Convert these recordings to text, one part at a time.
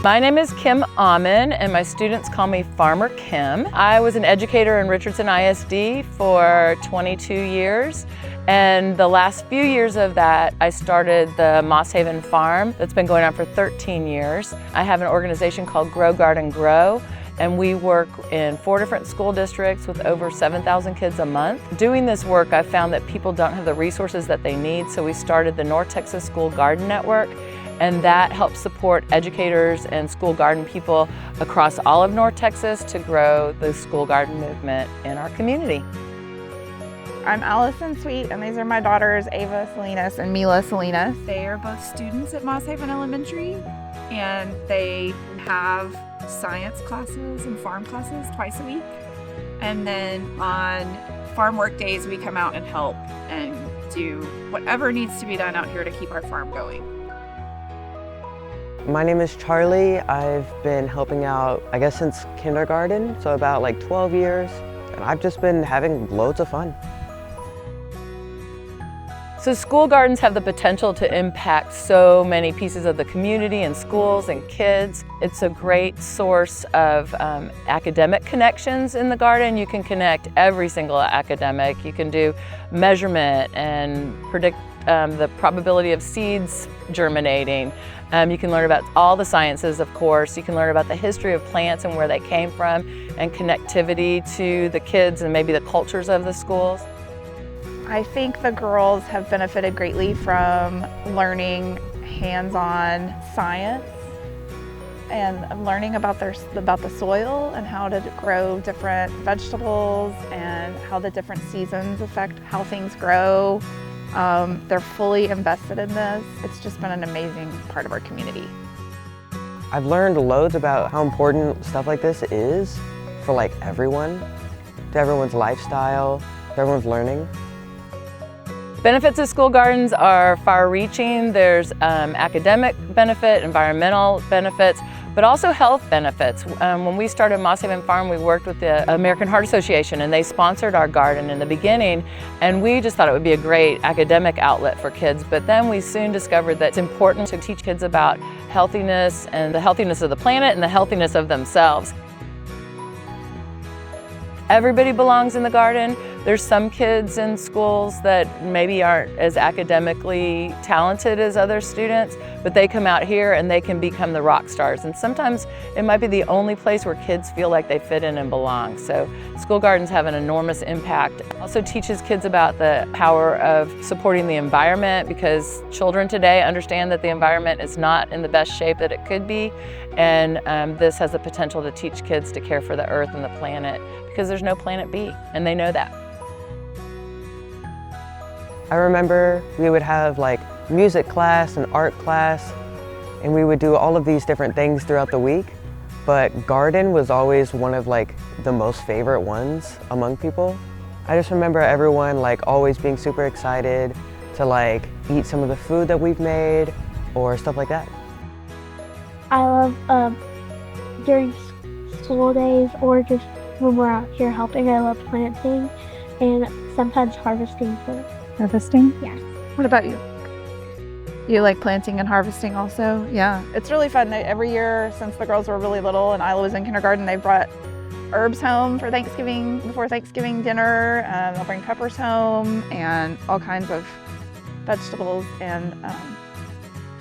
My name is Kim Amon, and my students call me Farmer Kim. I was an educator in Richardson ISD for 22 years, and the last few years of that, I started the Moss Haven Farm that's been going on for 13 years. I have an organization called Grow Garden Grow, and we work in 4 different school districts with over 7,000 kids a month. Doing this work, I found that people don't have the resources that they need, so we started the North Texas School Garden Network, and that helps support educators and school garden people across all of North Texas to grow the school garden movement in our community. I'm Allison Sweet, and these are my daughters, Ava Salinas and Mila Salinas. They are both students at Moss Haven Elementary, and they have science classes and farm classes twice a week. And then on farm work days, we come out and help and do whatever needs to be done out here to keep our farm going. My name is Charlie. I've been helping out, I guess, since kindergarten, so about like 12 years, and I've just been having loads of fun. So school gardens have the potential to impact so many pieces of the community and schools and kids. It's a great source of academic connections in the garden. You can connect every single academic. You can do measurement and predict the probability of seeds germinating. You can learn about all the sciences, of course. You can learn about the history of plants and where they came from, and connectivity to the kids and maybe the cultures of the schools. I think the girls have benefited greatly from learning hands-on science and learning about the soil and how to grow different vegetables and how the different seasons affect how things grow. They're fully invested in this. It's just been an amazing part of our community. I've learned loads about how important stuff like this is for like everyone, to everyone's lifestyle, to everyone's learning. Benefits of school gardens are far-reaching. There's academic benefit, environmental benefits, but also health benefits. When we started Moss Haven Farm, we worked with the American Heart Association, and they sponsored our garden in the beginning, and we just thought it would be a great academic outlet for kids. But then we soon discovered that it's important to teach kids about healthiness and the healthiness of the planet and the healthiness of themselves. Everybody belongs in the garden. There's some kids in schools that maybe aren't as academically talented as other students, but they come out here and they can become the rock stars. And sometimes it might be the only place where kids feel like they fit in and belong. So school gardens have an enormous impact. It also teaches kids about the power of supporting the environment, because children today understand that the environment is not in the best shape that it could be. And this has the potential to teach kids to care for the earth and the planet, because there's no planet B, and they know that. I remember we would have like music class and art class, and we would do all of these different things throughout the week, but garden was always one of like the most favorite ones among people. I just remember everyone like always being super excited to like eat some of the food that we've made or stuff like that. I love during school days or just when we're out here helping, I love planting and sometimes harvesting too. Harvesting? Yeah. What about you? You like planting and harvesting also? Yeah. It's really fun. Every year since the girls were really little and Isla was in kindergarten, they brought herbs home for Thanksgiving, before Thanksgiving dinner. They'll bring peppers home and all kinds of vegetables, and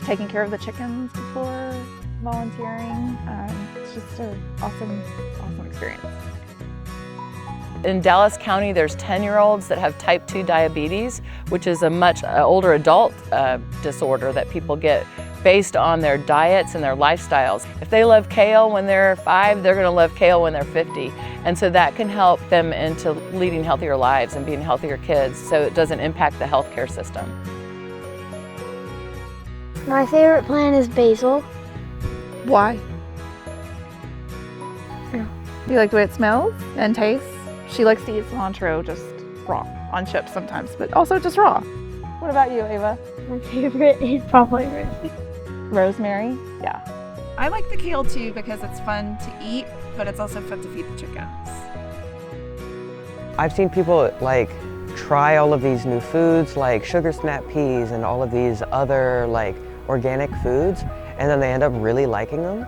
taking care of the chickens before volunteering. It's just an awesome experience. In Dallas County, there's 10-year-olds that have type 2 diabetes, which is a much older adult disorder that people get based on their diets and their lifestyles. If they love kale when they're 5, they're gonna love kale when they're 50. And so that can help them into leading healthier lives and being healthier kids, so it doesn't impact the healthcare system. My favorite plant is basil. Why? Yeah. You like the way it smells and tastes? She likes to eat cilantro just raw, on chips sometimes, but also just raw. What about you, Ava? My favorite is probably rosemary. Rosemary? Yeah. I like the kale too because it's fun to eat, but it's also fun to feed the chickens. I've seen people like try all of these new foods like sugar snap peas and all of these other like organic foods, and then they end up really liking them.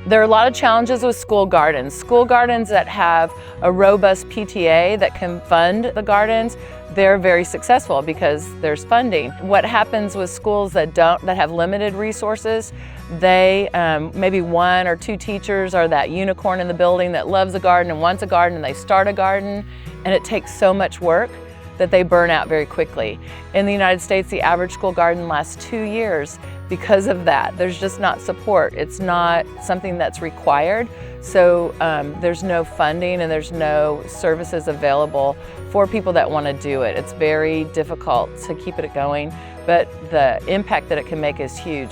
There are a lot of challenges with school gardens. School gardens that have a robust PTA that can fund the gardens, they're very successful because there's funding. What happens with schools that have limited resources, they maybe 1 or 2 teachers are that unicorn in the building that loves a garden and wants a garden, and they start a garden, and it takes so much work that they burn out very quickly. In the United States, the average school garden lasts 2 years because of that. There's just not support. It's not something that's required. So there's no funding and there's no services available for people that want to do it. It's very difficult to keep it going, but the impact that it can make is huge.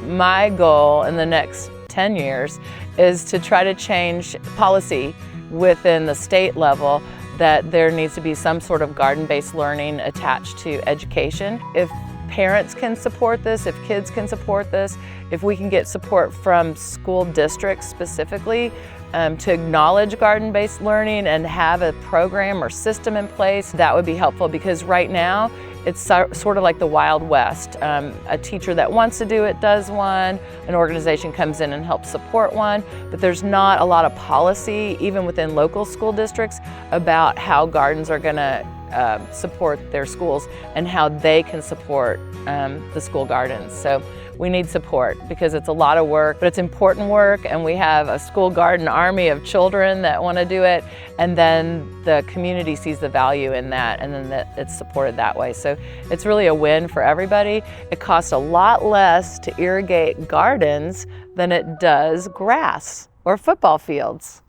My goal in the next 10 years is to try to change policy within the state level that there needs to be some sort of garden-based learning attached to education. If parents can support this, if kids can support this, if we can get support from school districts specifically to acknowledge garden-based learning and have a program or system in place, that would be helpful, because right now it's sort of like the Wild West. A teacher that wants to do it does one, an organization comes in and helps support one, but there's not a lot of policy, even within local school districts, about how gardens are going to support their schools and how they can support the school gardens. So we need support because it's a lot of work, but it's important work, and we have a school garden army of children that want to do it, and then the community sees the value in that, and then it's supported that way. So it's really a win for everybody. It costs a lot less to irrigate gardens than it does grass or football fields.